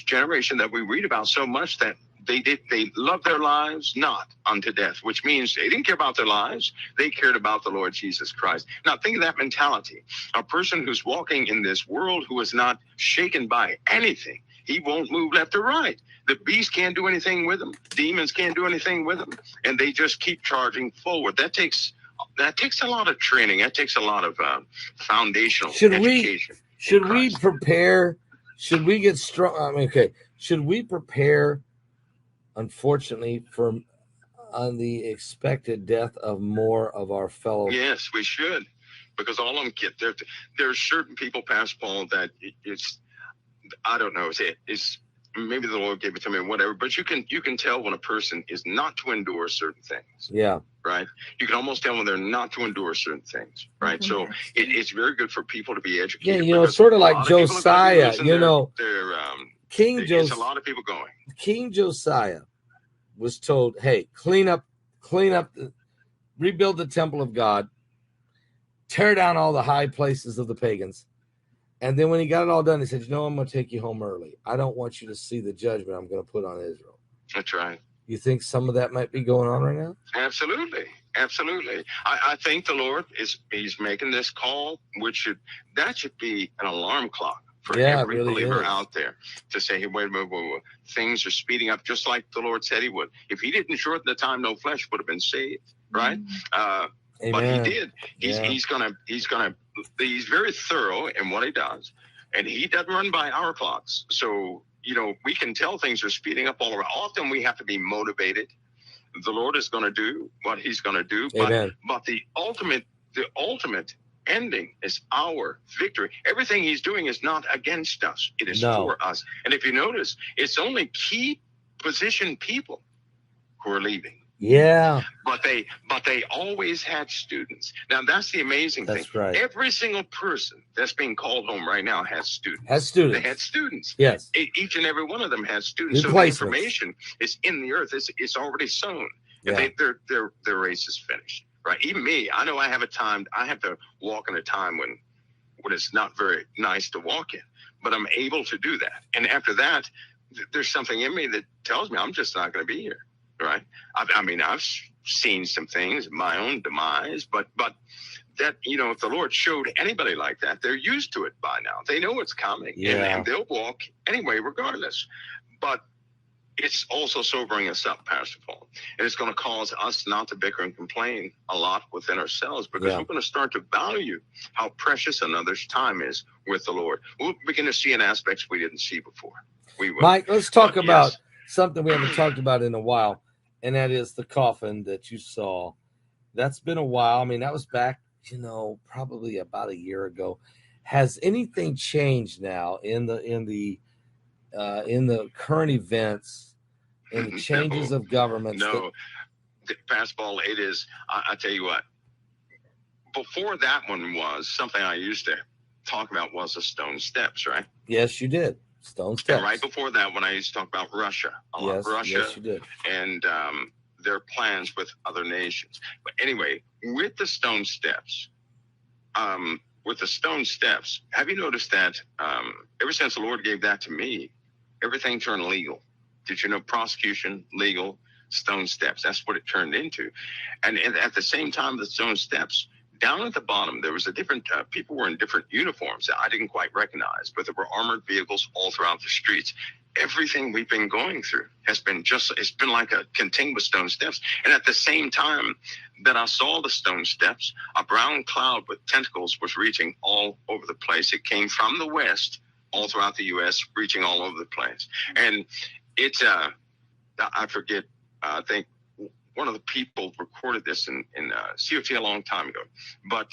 generation that we read about so much, that They loved their lives not unto death, which means they didn't care about their lives. They cared about the Lord Jesus Christ. Now think of that mentality. A person who's walking in this world who is not shaken by anything. He won't move left or right. The beast can't do anything with him. Demons can't do anything with him. And they just keep charging forward. That takes a lot of training. That takes a lot of foundational education. Should we prepare? Should we get strong? I mean, okay. Should we prepare, unfortunately, for on the expected death of more of our fellow? Yes, we should, because all of them get there. There are certain people, Pastor Paul, that it's, I don't know, it's maybe the Lord gave it to me or whatever, but you can tell when a person is not to endure certain things. Yeah. Right. You can almost tell when they're not to endure certain things. Right. So it's very good for people to be educated. Yeah, sort of like Josiah, King Josiah. It's a lot of people going. King Josiah was told, hey, clean up, rebuild the temple of God, tear down all the high places of the pagans. And then when he got it all done, he said, I'm going to take you home early. I don't want you to see the judgment I'm going to put on Israel. That's right. You think some of that might be going on right now? Absolutely. Absolutely. I think the Lord he's making this call, that should be an alarm clock for every believer out there to say, hey, wait a minute, things are speeding up just like the Lord said he would. If he didn't shorten the time, no flesh would have been saved. Right. But he did. He's very thorough in what he does, and he doesn't run by our clocks. So, we can tell things are speeding up all around. Often we have to be motivated. The Lord is going to do what he's going to do. But the ultimate ending is our victory. Everything he's doing is not against us. It is for us. And if you notice, it's only key position people who are leaving. Yeah. But they always had students. Now that's the amazing thing. That's right. Every single person that's being called home right now has students. They had students. Yes. Each and every one of them has students. So the information is in the earth. It's already sown. Yeah. And their race is finished. Right. Even me, I know I have to walk in a time when it's not very nice to walk in, but I'm able to do that. And after that, there's something in me that tells me I'm just not going to be here. Right. I mean, I've seen some things, my own demise, but that, if the Lord showed anybody like that, they're used to it by now. They know it's coming and they'll walk anyway, regardless. But it's also sobering us up, Pastor Paul. And it's going to cause us not to bicker and complain a lot within ourselves because we're going to start to value how precious another's time is with the Lord. We'll begin to see in aspects we didn't see before. We will. Mike, let's talk about something we haven't talked about in a while. And that is the coffin that you saw. That's been a while. I mean, that was back, probably about a year ago. Has anything changed now in the current events, in the changes of governments? No, Pastor Paul, it is. I tell you what. Before that one was something I used to talk about was the stone steps, right? Yes, you did. Stone steps. And right before that, when I used to talk about Russia, yes, you did. And their plans with other nations. But anyway, with the stone steps, have you noticed that ever since the Lord gave that to me, everything turned legal? Did you know prosecution, legal, stone steps? That's what it turned into. And at the same time, the stone steps, down at the bottom, there was a different, people were in different uniforms that I didn't quite recognize, but there were armored vehicles all throughout the streets. Everything we've been going through has been it's been like a continuous stone steps. And at the same time that I saw the stone steps, a brown cloud with tentacles was reaching all over the place. It came from the west, all throughout the U.S., reaching all over the place. And it's, I forget, I think, one of the people recorded this in COT a long time ago, but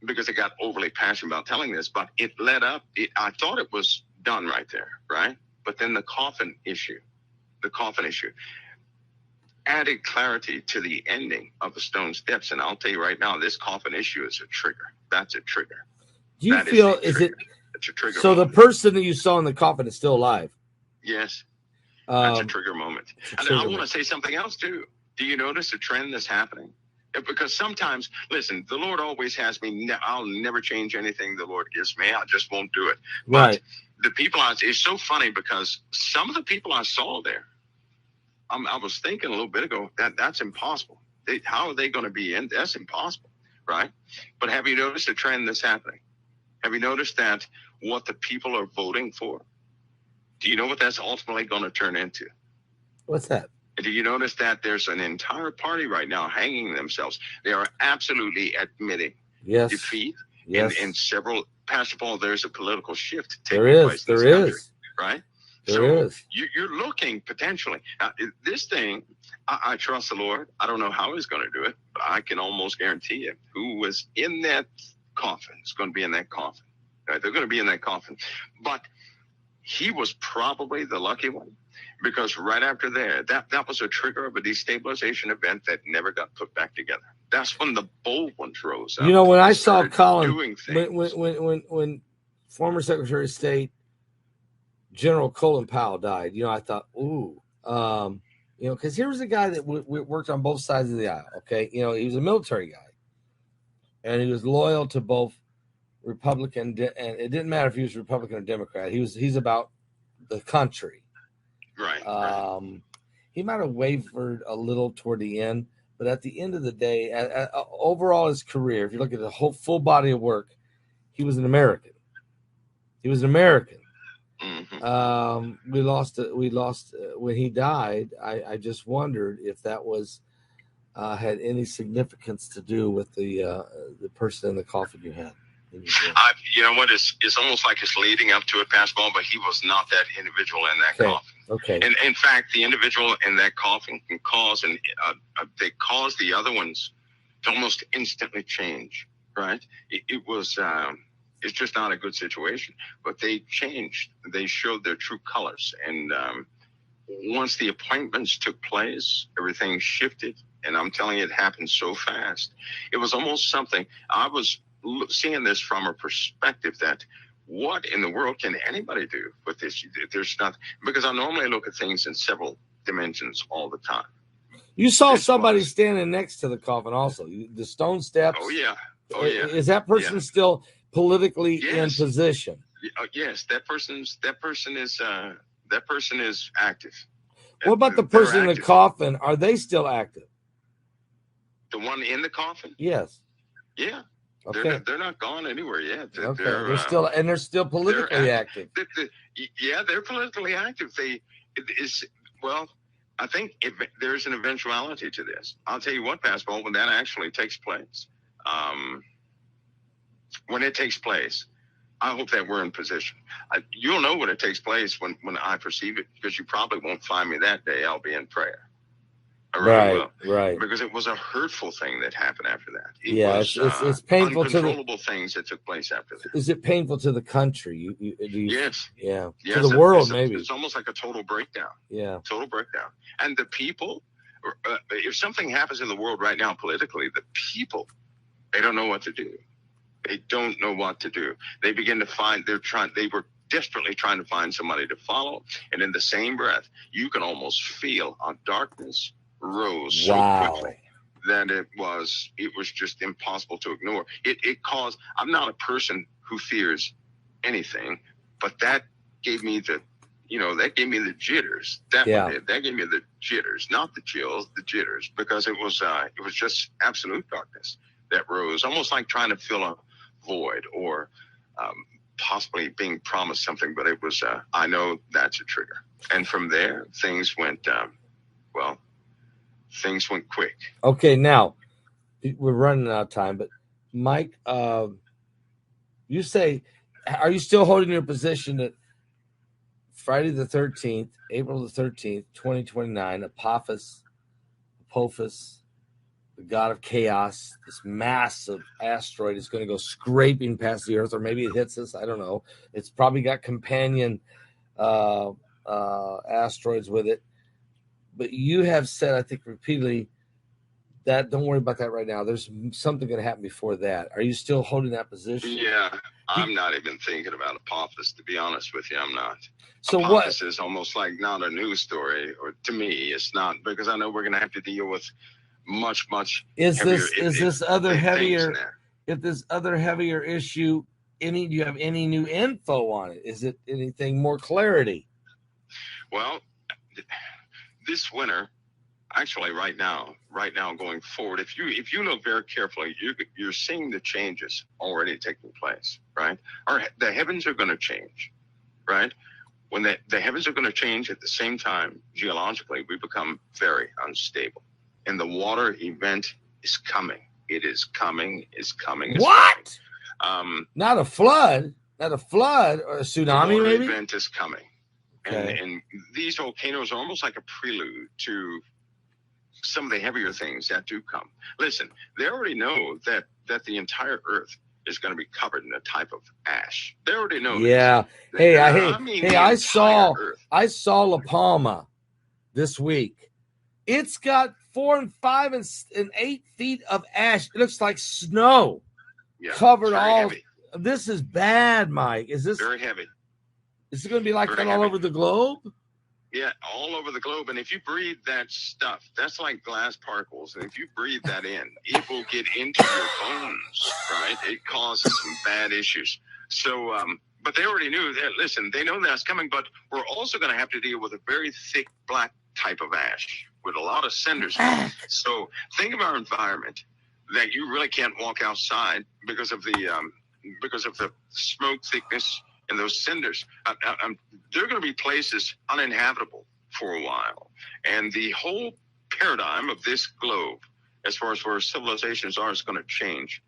because it got overly passionate about telling this, but it led up. I thought it was done right there, right? But then the coffin issue added clarity to the ending of the stone steps. And I'll tell you right now, this coffin issue is a trigger. That's a trigger. Do you feel it's a trigger? So moment. The person that you saw in the coffin is still alive? Yes. That's a trigger moment. And I want to say something else too. Do you notice a trend that's happening? Because sometimes, listen, the Lord always has me. I'll never change anything the Lord gives me. I just won't do it. Right. But the people, it's so funny because some of the people I saw there I was thinking a little bit ago that's impossible. How are they going to be in? That's impossible, right? But have you noticed a trend that's happening? Have you noticed that what the people are voting for? Do you know what that's ultimately going to turn into? What's that? Do you notice that there's an entire party right now hanging themselves? They are absolutely admitting defeat in several. Pastor Paul, there's a political shift taking place in this country, right? There is. You're looking potentially. This thing, I trust the Lord. I don't know how he's going to do it, but I can almost guarantee you who was in that coffin is going to be in that coffin. Right? They're going to be in that coffin. But he was probably the lucky one, because right after that was a trigger of a destabilization event that never got put back together. That's when the bold ones rose up. You know, when I saw Colin, when former Secretary of State General Colin Powell died, you know, I thought, ooh, you know, because here was a guy that worked on both sides of the aisle. Okay, you know, he was a military guy, and he was loyal to both Republican, and it didn't matter if he was Republican or Democrat. He's about the country. Right. He might have wavered a little toward the end, but at the end of the day, overall his career, if you look at the whole full body of work, he was an American. He was an American. Mm-hmm. We lost when he died. I just wondered if that was had any significance to do with the person in the coffin you had. You know what? It's almost like it's leading up to it, Pastor Paul, but he was not that individual in that coffin. Okay. And in fact, the individual in that coffin can cause, they cause the other ones to almost instantly change, right? It was, it's just not a good situation, but they changed. They showed their true colors. And once the appointments took place, everything shifted. And I'm telling you, it happened so fast. It was almost something, I was seeing this from a perspective that what in the world can anybody do with this? There's not, because I normally look at things in several dimensions all the time. You saw somebody standing next to the coffin also, the stone steps. Oh yeah. Is that person still politically in position? Yes, that person is active. What about the person in the coffin? Are they still active? The one in the coffin? Yes. Yeah. Okay. They're not gone anywhere yet. Okay. They're still politically active. They're politically active. I think there's an eventuality to this. I'll tell you what, Pastor Paul, when that actually takes place, I hope that we're in position. You'll know when it takes place when I perceive it, because you probably won't find me that day. I'll be in prayer. Right. Because it was a hurtful thing that happened after that. It's painful. Uncontrollable things that took place after that. Is it painful to the country? Yes. Yeah. To the world, maybe. It's almost like a total breakdown. Yeah. Total breakdown. And the people, if something happens in the world right now politically, the people, they don't know what to do. They don't know what to do. They begin to find, they were desperately trying to find somebody to follow. And in the same breath, you can almost feel a darkness rose so quickly that it was just impossible to ignore. It caused, I'm not a person who fears anything, but that gave me the jitters. That gave me the jitters, not the chills, the jitters, because it was just absolute darkness that rose, almost like trying to fill a void or possibly being promised something, but it was, I know that's a trigger. And from there, things went, things went quick. Okay, now we're running out of time, but Mike, you say, are you still holding your position that Friday the 13th, April the 13th, 2029, Apophis, the god of chaos, this massive asteroid is going to go scraping past the Earth, or maybe it hits us. I don't know. It's probably got companion asteroids with it. But you have said, I think repeatedly, that don't worry about that right now. There's something going to happen before that. Are you still holding that position? Yeah, I'm not even thinking about Apophis, to be honest with you. I'm not. So Apophis is almost like not a news story, or to me, it's not, because I know we're going to have to deal with much is heavier, this other heavier issue? Do you have any new info on it? Is it anything more clarity? Well, this winter, actually right now going forward, if you look very carefully, you're seeing the changes already taking place, right? The heavens are going to change, right? When the heavens are going to change at the same time, geologically, we become very unstable. And the water event is coming. It is coming. It's coming. It's What? coming. Not a flood or a tsunami, the water maybe? event is coming. Okay. And these volcanoes are almost like a prelude to some of the heavier things that do come. Listen, they already know that the entire Earth is going to be covered in a type of ash. They already know. Yeah. This. I saw La Palma this week. It's got 4 and 5 and 8 feet of ash. It looks like snow covered all. Heavy. This is bad, Mike. Is this very heavy? Is it going to be like that all over the globe? Yeah, all over the globe. And if you breathe that stuff, that's like glass particles. And if you breathe that in, it will get into your bones, right? It causes some bad issues. So, but they already knew that. Listen, they know that's coming, but we're also going to have to deal with a very thick black type of ash with a lot of cinders. So think of our environment that you really can't walk outside because of the smoke thickness and those cinders. There are going to be places uninhabitable for a while. And the whole paradigm of this globe, as far as where civilizations are, is going to change.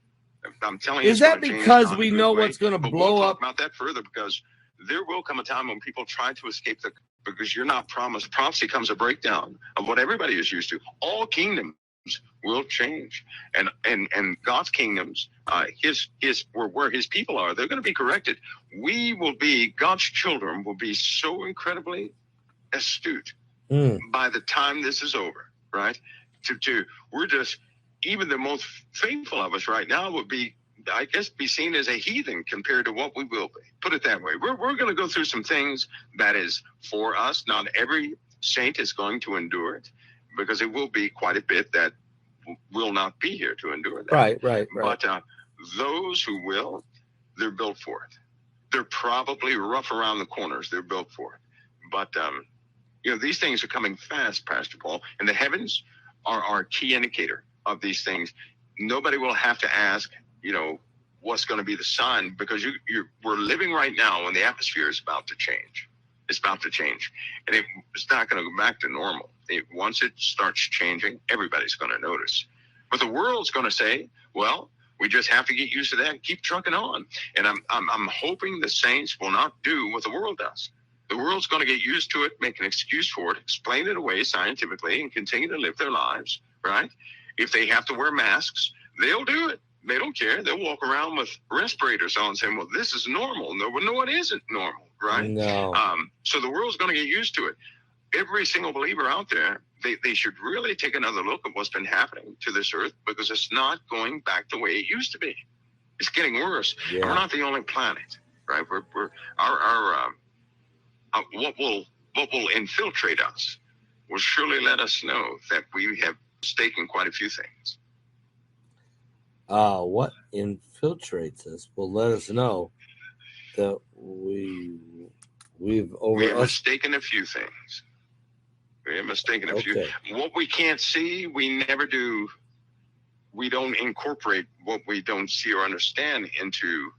I'm telling you, is that because we know what's going to blow up? We'll talk about that further, because there will come a time when people try to escape because you're not promised. Prophecy comes a breakdown of what everybody is used to. All kingdoms will change, and God's kingdoms, where his people are, they're going to be corrected. God's children will be so incredibly astute by the time this is over, right? We're just, even the most faithful of us right now would be, I guess, be seen as a heathen compared to what we will be. Put it that way. We're going to go through some things that is for us. Not every saint is going to endure it, because it will be quite a bit that will not be here to endure that. Right. But those who will, they're built for it. They're probably rough around the corners. They're built for it. But, these things are coming fast, Pastor Paul, and the heavens are our key indicator of these things. Nobody will have to ask, what's going to be the sign, because we're living right now when the atmosphere is about to change. It's about to change, and it's not going to go back to normal. Once it starts changing, everybody's going to notice. But the world's going to say, well, we just have to get used to that and keep trucking on. And I'm hoping the saints will not do what the world does. The world's going to get used to it, make an excuse for it, explain it away scientifically, and continue to live their lives, right? If they have to wear masks, they'll do it. They don't care. They'll walk around with respirators on saying, well, this is normal. No, it isn't normal, right? No. So the world's going to get used to it. Every single believer out there, they should really take another look at what's been happening to this earth, because it's not going back the way it used to be. It's getting worse. Yeah. We're not the only planet, right? What will infiltrate us will surely let us know that we have mistaken quite a few things. What infiltrates us will let us know that we have mistaken a few things. We have mistaken a few. What we can't see, we never do. We don't incorporate what we don't see or understand into,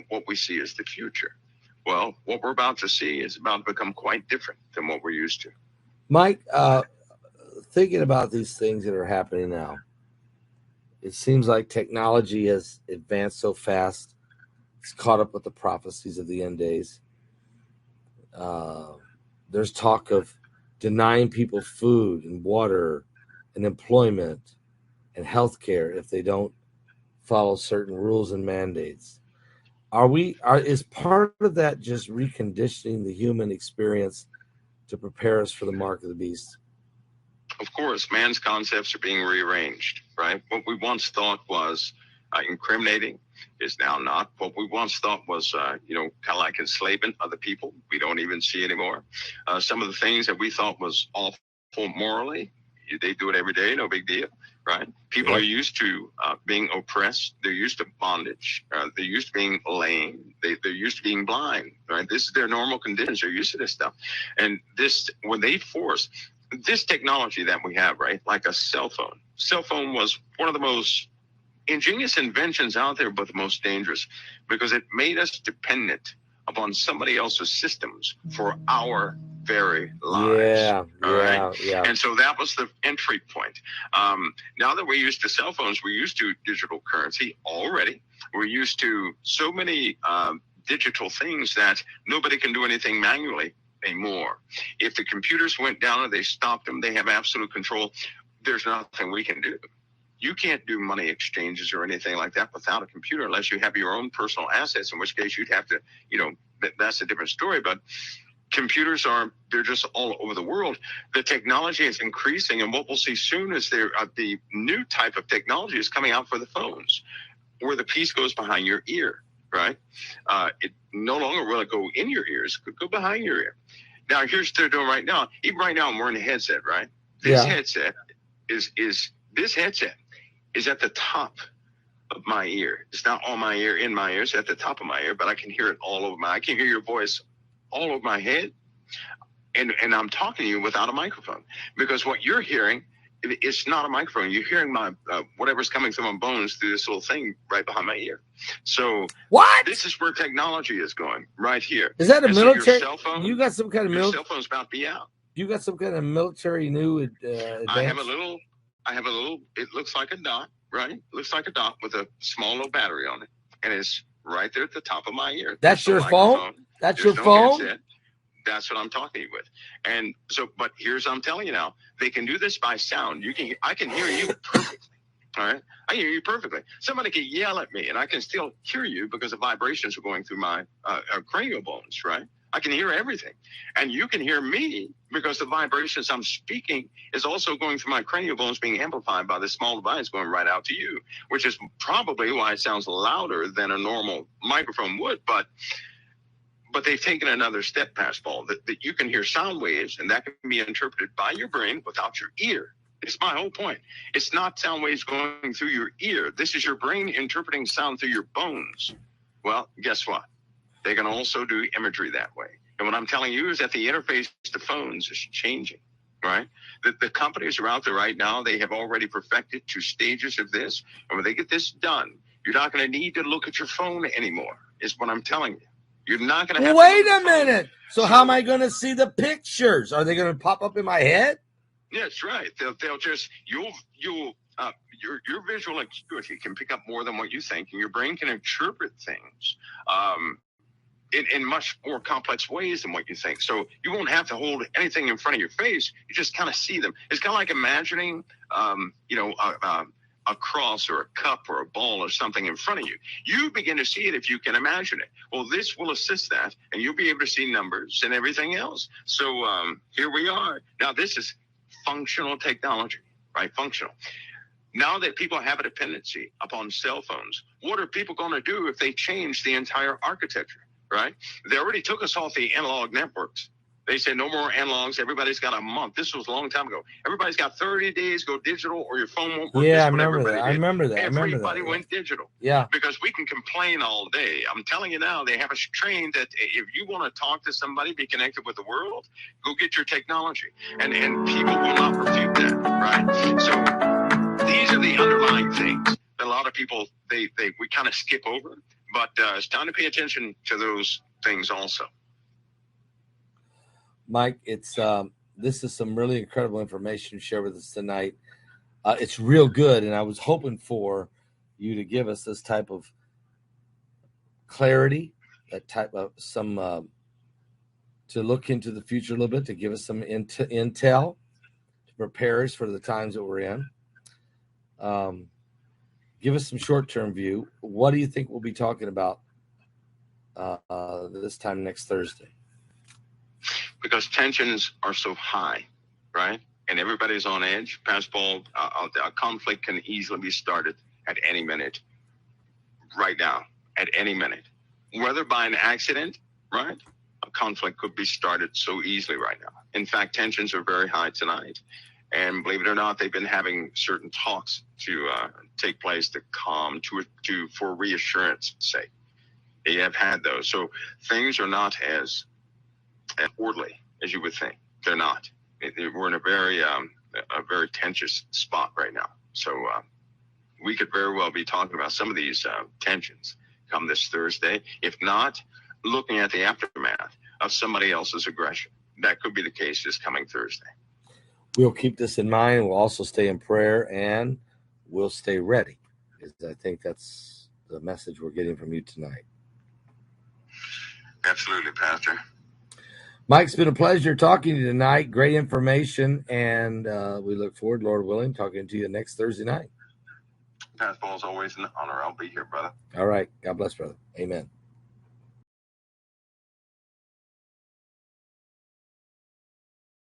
what we see as the future. Well, what we're about to see is about to become quite different than what we're used to. Mike, thinking about these things that are happening now, it seems like technology has advanced so fast. It's caught up with the prophecies of the end days. There's talk of denying people food and water and employment and health care if they don't follow certain rules and mandates. Is part of that just reconditioning the human experience to prepare us for the mark of the beast? Of course, man's concepts are being rearranged, right? What we once thought was incriminating is now not. What we once thought was, kind of like enslavement of the people, we don't even see anymore. Some of the things that we thought was awful morally, they do it every day, no big deal, right? People are used to being oppressed. They're used to bondage. They're used to being lame. They're used to being blind, right? This is their normal conditions. They're used to this stuff. And this, when they force, this technology that we have, right? Like a cell phone. Cell phone was one of the most ingenious inventions out there, but the most dangerous, because it made us dependent upon somebody else's systems for our very lives. Yeah, All right. yeah. And so that was the entry point. Now that we're used to cell phones, we're used to digital currency already. We're used to so many digital things that nobody can do anything manually anymore. If the computers went down or they stopped them, they have absolute control. There's nothing we can do. You can't do money exchanges or anything like that without a computer unless you have your own personal assets, in which case you'd have to, that's a different story. But computers they're just all over the world. The technology is increasing, and what we'll see soon is the new type of technology is coming out for the phones, where the piece goes behind your ear, right? It no longer will it go in your ears, it could go behind your ear. Now, here's what they're doing right now. Even right now, I'm wearing a headset, right? This headset is at the top of my ear. It's not on my ear, in my ear. It's at the top of my ear, but I can hear it all over I can hear your voice all over my head. And I'm talking to you without a microphone, because what you're hearing, it's not a microphone. You're hearing my whatever's coming through my bones through this little thing right behind my ear. So what? This is where technology is going, right here. Is that a military? So your cell phone, you got some kind of military? Your cell phone's about to be out. You got some kind of military new advance? I have a little. It looks like a dot, right? It looks like a dot with a small little battery on it, and it's right there at the top of my ear. That's your phone. That's your phone. Headset. That's what I'm talking with. And so, but I'm telling you now, they can do this by sound. I can hear you perfectly. All right. I hear you perfectly. Somebody can yell at me and I can still hear you because the vibrations are going through my cranial bones, right? I can hear everything. And you can hear me because the vibrations I'm speaking is also going through my cranial bones, being amplified by this small device going right out to you, which is probably why it sounds louder than a normal microphone would. But they've taken another step past, Paul, that you can hear sound waves, and that can be interpreted by your brain without your ear. It's my whole point. It's not sound waves going through your ear. This is your brain interpreting sound through your bones. Well, guess what? They can also do imagery that way. And what I'm telling you is that the interface to phones is changing, right? The companies are out there right now. They have already perfected 2 stages of this. And when they get this done, you're not going to need to look at your phone anymore, is what I'm telling you. You're not going to have Wait a minute. So how am I going to see the pictures? Are they going to pop up in my head? That's right. They'll just, your visual acuity can pick up more than what you think, and your brain can interpret things in much more complex ways than what you think. So you won't have to hold anything in front of your face. You just kind of see them. It's kind of like imagining, a cross or a cup or a ball or something in front of you. You begin to see it if you can imagine it. Well, this will assist that, and you'll be able to see numbers and everything else. So here we are. Now, this is functional technology, right? Functional. Now that people have a dependency upon cell phones, what are people going to do if they change the entire architecture, right? They already took us off the analog networks. They said no more analogs. Everybody's got a month. This was a long time ago. Everybody's got 30 days, go digital, or your phone won't work. Yeah, I remember that. Everybody went digital. Yeah. Because we can complain all day. I'm telling you now, they have us trained that if you want to talk to somebody, be connected with the world, go get your technology. And people will not refute that, right? So these are the underlying things that a lot of people, we kind of skip over. But it's time to pay attention to those things also. Mike, it's this is some really incredible information to share with us tonight. It's real good, and I was hoping for you to give us this type of clarity, that type of some to look into the future a little bit, to give us some intel to prepare us for the times that we're in. Give us some short-term view. What do you think we'll be talking about this time next Thursday? Because tensions are so high, right? And everybody's on edge. Pastor Paul, a conflict can easily be started at any minute, right now, at any minute. Whether by an accident, right? A conflict could be started so easily right now. In fact, tensions are very high tonight. And believe it or not, they've been having certain talks to take place to calm, for reassurance sake. They have had those. So things are not as orderly as you would think. They're not. we're in a very tense spot right now. So we could very well be talking about some of these tensions come this Thursday. If not, looking at the aftermath of somebody else's aggression. That could be the case this coming Thursday. We'll keep this in mind. We'll also stay in prayer, and we'll stay ready. I think that's the message we're getting from you tonight. Absolutely, Pastor. Mike, it's been a pleasure talking to you tonight. Great information, and we look forward, Lord willing, talking to you next Thursday night. Pastor Paul, is always an honor. I'll be here, brother. All right. God bless, brother. Amen.